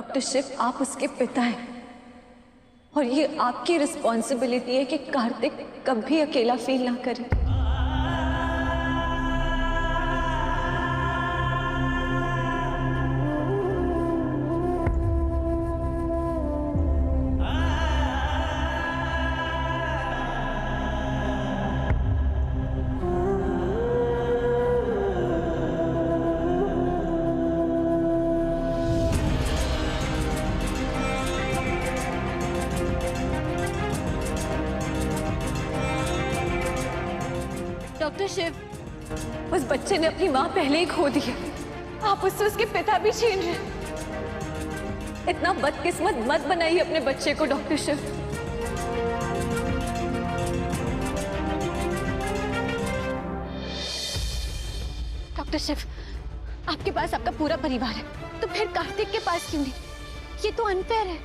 Doctor Shiv, आप उसके पिता हैं और ये आपकी रिस्पॉन्सिबिलिटी है कि कार्तिक कभी अकेला फील ना करे। डॉक्टर शिव, उस बच्चे ने अपनी माँ पहले ही खो दी है। आप उससे उसके पिता भी छीन रहे हैं। इतना बदकिस्मत मत बनाइए अपने बच्चे को डॉक्टर शिव। डॉक्टर शिव, आपके पास आपका पूरा परिवार है, तो फिर कार्तिक के पास क्यों नहीं? ये तो अनफेयर है,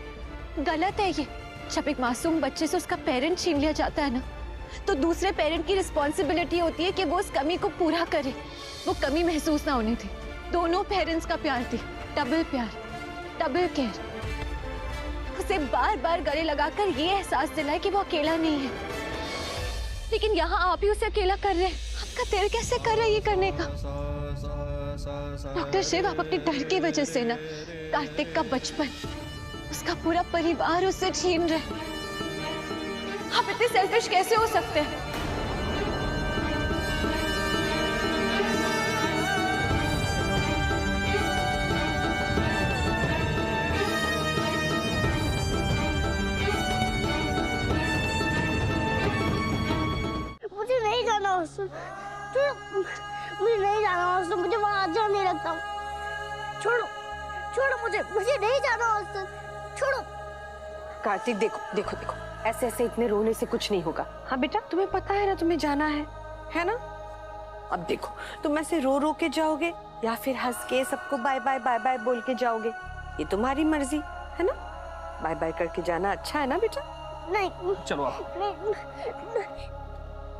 गलत है ये। जब एक मासूम बच्चे से उसका पेरेंट छीन लिया जाता है ना, तो दूसरे पेरेंट की रिस्पॉन्सिबिलिटी होती है कि वो उस कमी को पूरा करे। वो कमी महसूस ना होने दी। दोनों पेरेंट्स का प्यार थी, डबल प्यार, डबल केयर। उसे बार बार गले लगाकर ये एहसास दिलाए कि वो अकेला नहीं है। लेकिन यहाँ आप ही उसे अकेला कर रहे हैं। आपका दिल कैसे कर रहा है ये करने का? डॉक्टर शिव, आप अपने डर की वजह से ना कार्तिक का बचपन, उसका पूरा परिवार उससे छीन रहे। आप इतने सेल्फिश कैसे हो सकते हैं? मुझे नहीं जाना हॉस्टल, मुझे नहीं जाना हॉस्टल, मुझे वहाँ अच्छा नहीं लगता। छोड़ो छोड़ो मुझे नहीं जाना हॉस्टल, छोड़ो। कार्तिक, देखो देखो देखो, ऐसे ऐसे इतने रोने से कुछ नहीं होगा। हाँ बेटा, तुम्हें पता है ना तुम्हें जाना है ना? अब देखो, तुम ऐसे रो रो के जाओगे या फिर हंस के सबको बाय बाय बाय बाय बोल के जाओगे, ये तुम्हारी मर्जी है ना। बाय बाय करके जाना अच्छा है ना बेटा? नहीं, चलो आप।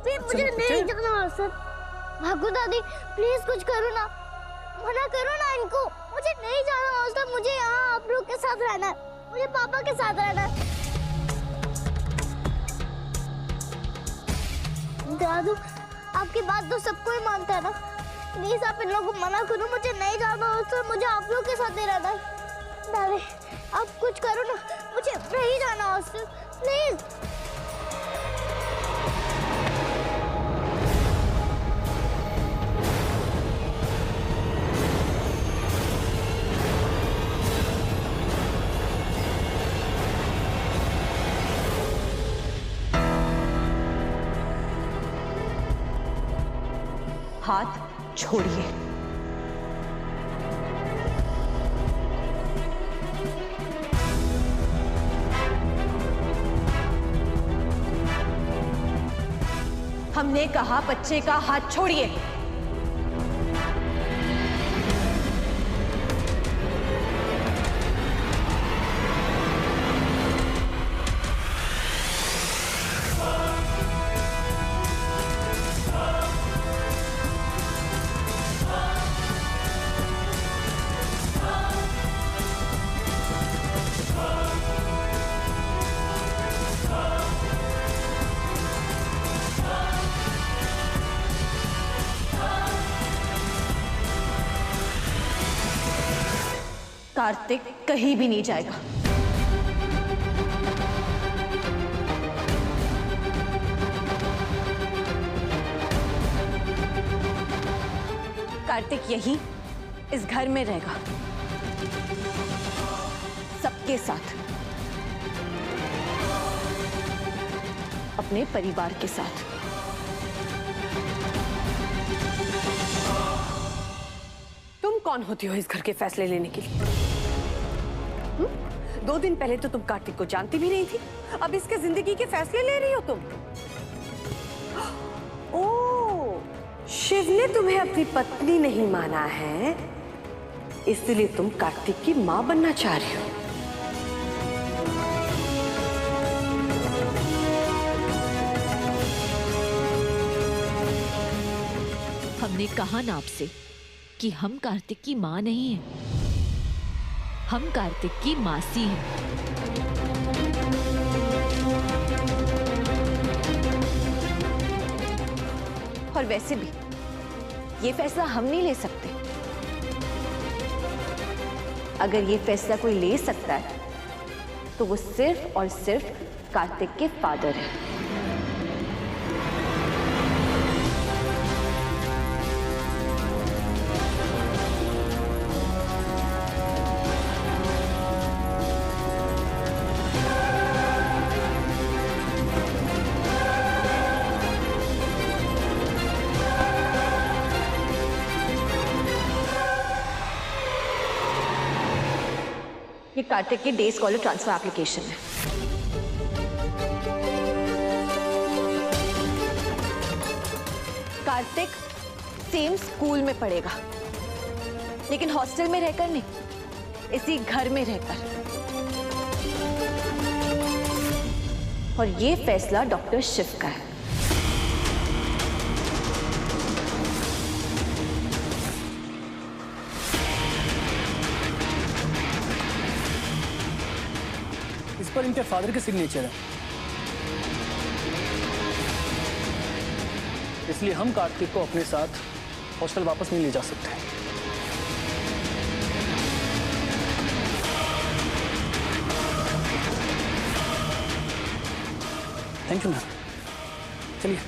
नहीं, मुझे नहीं जाना हॉस्टल। भागो दादी, प्लीज कुछ करो ना, मना करो ना इनको। मुझे नहीं जाना हॉस्टल, मुझे यहाँ आप लोग के साथ रहना है, मुझे पापा के साथ रहना है। दादू, आपकी बात तो सबको ही मानता है ना, प्लीज आप इन लोगों को मना करो। मुझे नहीं जाना हॉस्टल, मुझे आप लोग के साथ ही रहना है। दादी, आप कुछ करो ना, मुझे नहीं जाना हॉस्टल, प्लीज। हाथ छोड़िए। हमने कहा बच्चे का हाथ छोड़िए। कार्तिक कहीं भी नहीं जाएगा। कार्तिक यही इस घर में रहेगा, सबके साथ, अपने परिवार के साथ। तुम कौन होती हो इस घर के फैसले लेने के लिए? 2 दिन पहले तो तुम कार्तिक को जानती भी नहीं थी, अब इसके जिंदगी के फैसले ले रही हो तुम। ओह, शिव ने तुम्हें अपनी पत्नी नहीं माना है, इसलिए तुम कार्तिक की मां बनना चाह रही हो। हमने कहा ना आपसे कि हम कार्तिक की मां नहीं हैं। हम कार्तिक की मासी हैं। और वैसे भी ये फैसला हम नहीं ले सकते। अगर ये फैसला कोई ले सकता है तो वो सिर्फ और सिर्फ कार्तिक के फादर है। ये कार्तिक की डे स्कॉलर ट्रांसफर एप्लीकेशन है। कार्तिक सेम स्कूल में पढ़ेगा, लेकिन हॉस्टल में रहकर नहीं, इसी घर में रहकर। और ये फैसला डॉक्टर शिव का है। इस पर इनके फादर के सिग्नेचर है, इसलिए हम कार्तिक को अपने साथ हॉस्टल वापस नहीं ले जा सकते। Thank you ma'am. चलिए।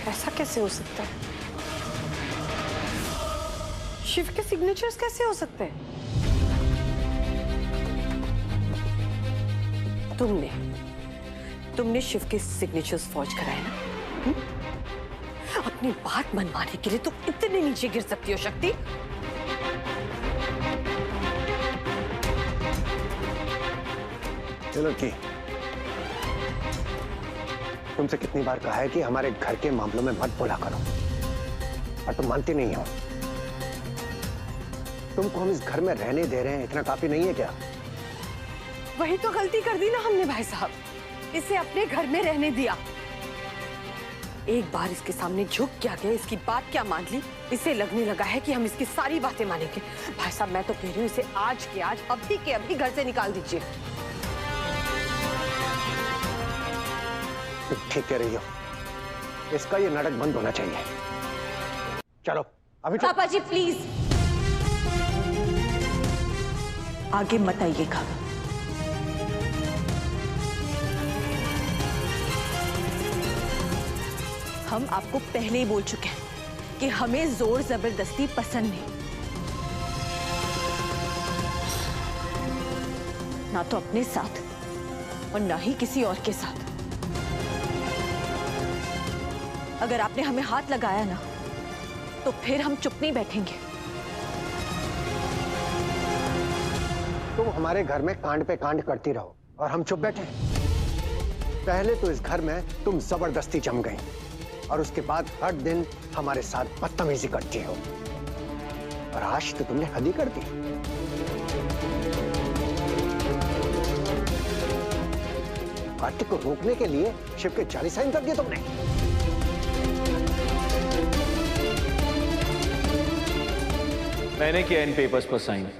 ऐसा कैसे हो सकता है? शिव के सिग्नेचर्स कैसे हो सकते हैं? तुमने शिव के सिग्नेचर्स फॉर्ज कराए ना? अपनी बात मनवाने के लिए तो इतने नीचे गिर सकती हो शक्ति? ये लड़की, तुमसे कितनी बार कहा है कि हमारे घर के मामलों में मत बोला करो, और तुम मानती नहीं हो। तुमको हम इस घर में रहने दे रहे हैं, इतना काफी नहीं है क्या? वही तो गलती कर दी ना हमने भाई साहब, इसे अपने घर में रहने दिया। एक बार इसके सामने झुक क्या गया, इसकी बात क्या मान ली, इसे लगने लगा है कि हम इसकी सारी बातें मानेंगे। भाई साहब मैं तो कह रही हूँ इसे आज के आज, अभी के अभी घर से निकाल दीजिए। तुम ठीक कह रही हो, इसका ये नाटक बंद होना चाहिए। चलो अभी चलो। पापा जी प्लीज आगे मत आइएगा। हम आपको पहले ही बोल चुके हैं कि हमें जोर जबरदस्ती पसंद नहीं, ना तो अपने साथ और ना ही किसी और के साथ। अगर आपने हमें हाथ लगाया ना तो फिर हम चुप नहीं बैठेंगे। तुम हमारे घर में कांड पे कांड करती रहो और हम चुप बैठे। पहले तो इस घर में तुम जबरदस्ती जम गई, और उसके बाद हर दिन हमारे साथ बदतमीजी करती हो, और आज तो तुमने हद ही कर दी। कार्तिक को रोकने के लिए शिव के जाली साइन कर दिए तुमने। मैंने किया इन पेपर्स पर साइन।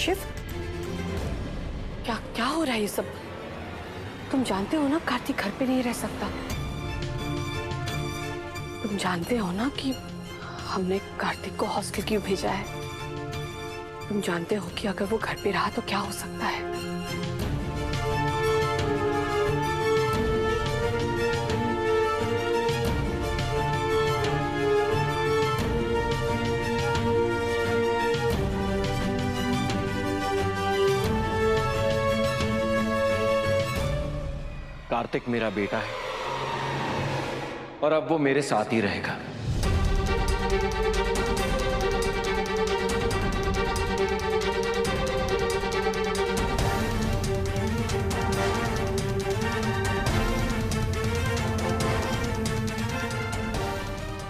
शिव, क्या क्या हो रहा है ये सब? तुम जानते हो ना कार्तिक घर पे नहीं रह सकता। तुम जानते हो ना कि हमने कार्तिक को हॉस्टल क्यों भेजा है। तुम जानते हो कि अगर वो घर पे रहा तो क्या हो सकता है। कार्तिक मेरा बेटा है और अब वो मेरे साथ ही रहेगा।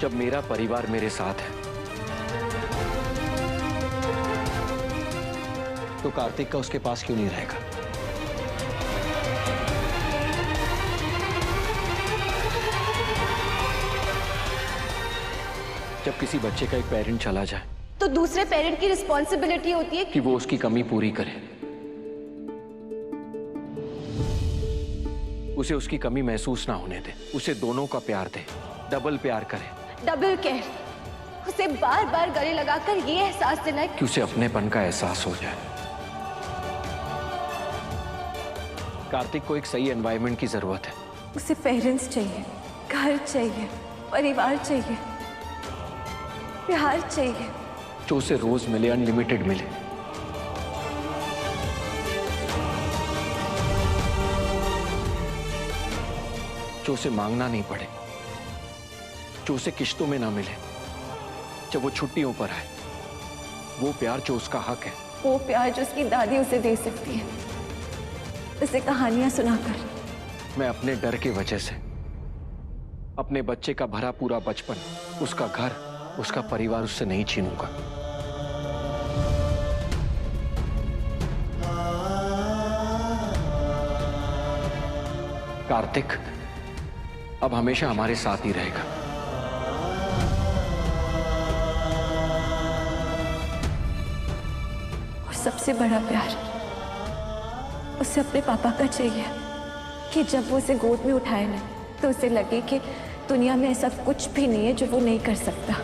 जब मेरा परिवार मेरे साथ है तो कार्तिक का उसके पास क्यों नहीं रहेगा? जब किसी बच्चे का एक पेरेंट चला जाए तो दूसरे पेरेंट की रिस्पॉन्सिबिलिटी होती है कि वो उसकी कमी पूरी करे, उसे उसकी कमी महसूस ना होने दे, उसे दोनों का प्यार दे, डबल प्यार करे। डबल केयर, उसे बार बार गले लगाकर ये एहसास दिलाए कि उसे अपनेपन का एहसास हो जाए। कार्तिक को एक सही एनवायरनमेंट की जरूरत है। उसे पेरेंट्स चाहिए, घर चाहिए, परिवार चाहिए, प्यार चाहिए, जो उसे रोज मिले, अनलिमिटेड मिले। जो उसे मांगना नहीं पड़े, जो उसे किश्तों में ना मिले, जब वो छुट्टियों पर आए। वो प्यार जो उसका हक है, वो प्यार जो उसकी दादी उसे दे सकती है, उसे कहानियां सुनाकर। मैं अपने डर की वजह से अपने बच्चे का भरा पूरा बचपन, उसका घर, उसका परिवार उससे नहीं छीनूंगा। कार्तिक अब हमेशा हमारे साथ ही रहेगा। और सबसे बड़ा प्यार उसे अपने पापा का चाहिए कि जब वो उसे गोद में उठाए ना तो उसे लगे कि दुनिया में ऐसा कुछ भी नहीं है जो वो नहीं कर सकता।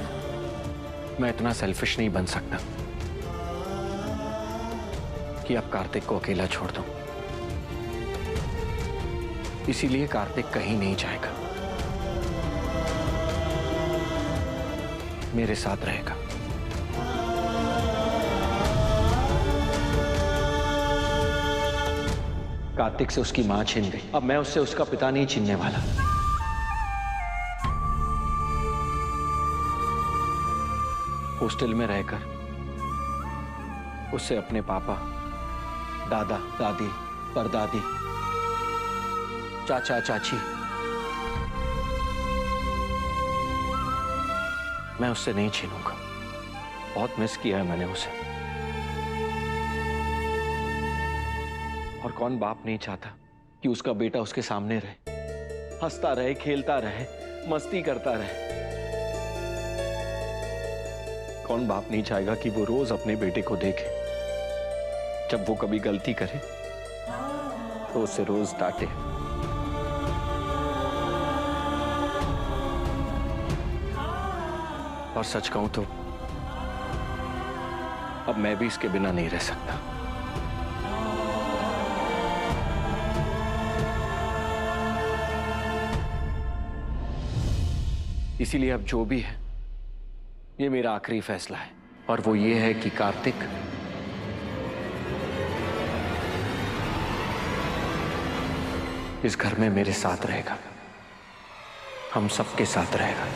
मैं इतना सेल्फिश नहीं बन सकता कि अब कार्तिक को अकेला छोड़ दूं। इसीलिए कार्तिक कहीं नहीं जाएगा, मेरे साथ रहेगा। कार्तिक से उसकी मां छीन गई, अब मैं उससे उसका पिता नहीं छीनने वाला। हॉस्टल में रहकर उससे अपने पापा, दादा, दादी, परदादी, चाचा, चाची, मैं उससे नहीं छीनूंगा। बहुत मिस किया है मैंने उसे। और कौन बाप नहीं चाहता कि उसका बेटा उसके सामने रहे, हंसता रहे, खेलता रहे, मस्ती करता रहे। कौन बाप नहीं चाहेगा कि वो रोज अपने बेटे को देखे, जब वो कभी गलती करे तो उसे रोज डांटे। और सच कहूं तो अब मैं भी इसके बिना नहीं रह सकता। इसीलिए अब जो भी है ये मेरा आखिरी फैसला है, और वो ये है कि कार्तिक इस घर में मेरे साथ रहेगा, हम सबके साथ रहेगा।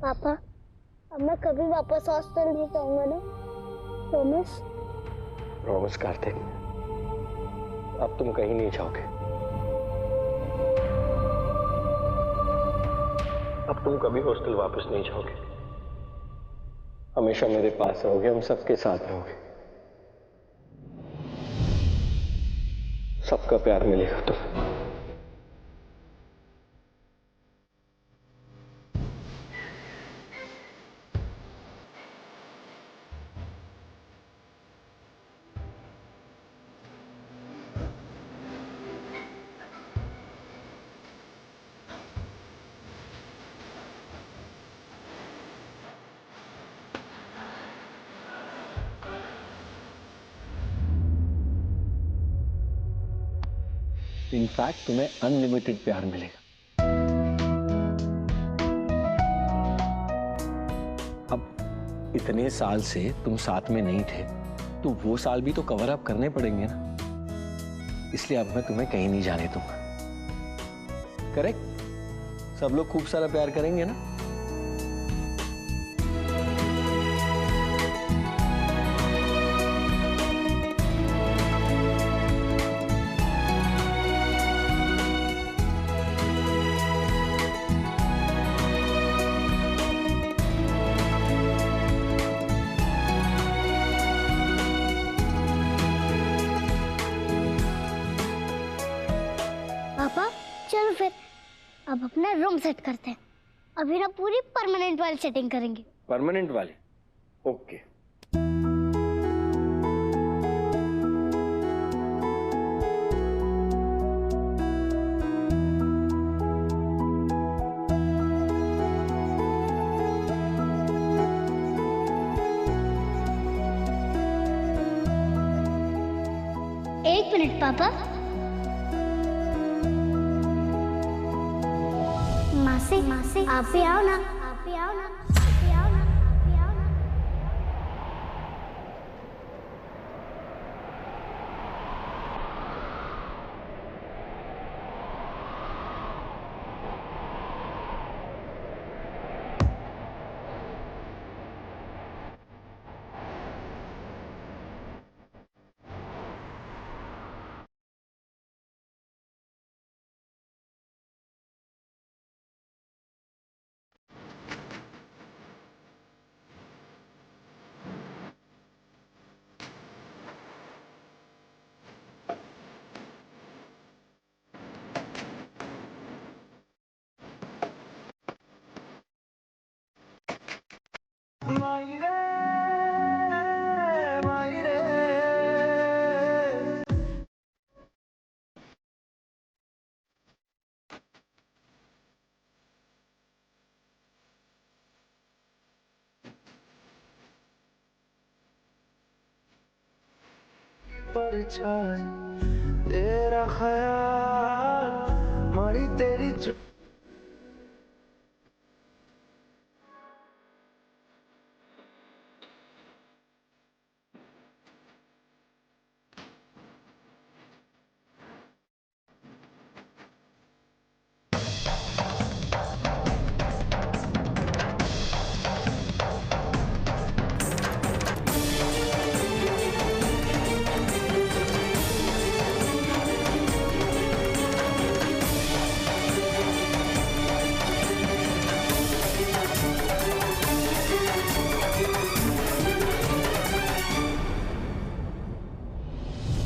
पापा, अब मैं कभी वापस हॉस्टल नहीं जाऊंगा ना? प्रॉमिस? प्रॉमिस कार्तिक, अब तुम कहीं नहीं जाओगे। अब तुम कभी हॉस्टल वापस नहीं जाओगे, हमेशा मेरे पास रहोगे, हम सबके साथ रहोगे, सबका प्यार मिलेगा तुम्हें। इनफैक्ट तुम्हें अनलिमिटेड प्यार मिलेगा। अब इतने साल से तुम साथ में नहीं थे, तो वो साल भी तो कवर अप करने पड़ेंगे ना, इसलिए अब मैं तुम्हें कहीं नहीं जाने दूंगा। करेक्ट? सब लोग खूब सारा प्यार करेंगे ना? पापा चलो फिर अब अपना रूम सेट करते हैं। अभी ना पूरी परमानेंट वाली सेटिंग करेंगे। परमानेंट वाले? ओके। एक मिनट पापा। मासी मासी आप भी आओ ना, आप भी आओ ना, आप भी आओ ना, आप भी आओ ना। तेरा ख्याल मारी तेरी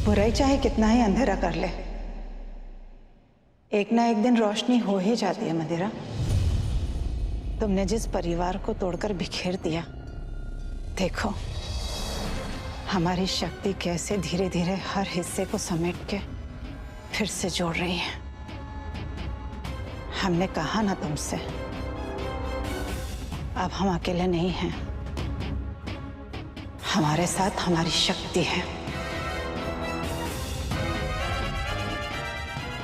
बुराई चाहे कितना ही अंधेरा कर ले, एक ना एक दिन रोशनी हो ही जाती है। मंदिरा, तुमने जिस परिवार को तोड़कर बिखेर दिया, देखो हमारी शक्ति कैसे धीरे धीरे हर हिस्से को समेट के फिर से जोड़ रही है। हमने कहा ना तुमसे, अब हम अकेले नहीं हैं, हमारे साथ हमारी शक्ति है।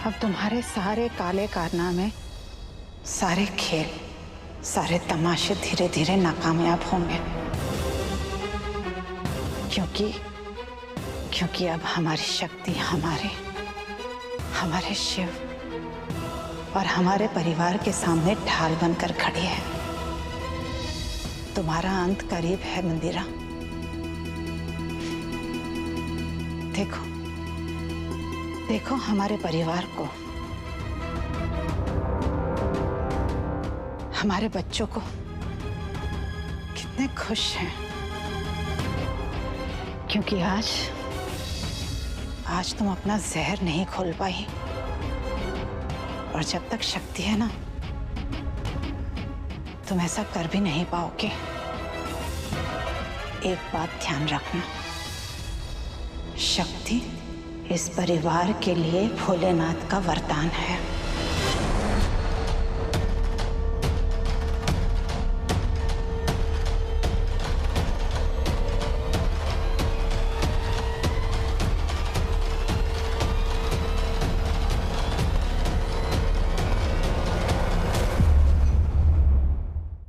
अब तुम्हारे सारे काले कारनामे, सारे खेल, सारे तमाशे धीरे धीरे नाकामयाब होंगे, क्योंकि अब हमारी शक्ति हमारे शिव और हमारे परिवार के सामने ढाल बनकर खड़ी है। तुम्हारा अंत करीब है मंदिरा। देखो हमारे परिवार को, हमारे बच्चों को कितने खुश हैं, क्योंकि आज तुम अपना जहर नहीं खोल पाई, और जब तक शक्ति है ना, तुम ऐसा कर भी नहीं पाओगे। एक बात ध्यान रखना, शक्ति इस परिवार के लिए भोलेनाथ का वरदान है।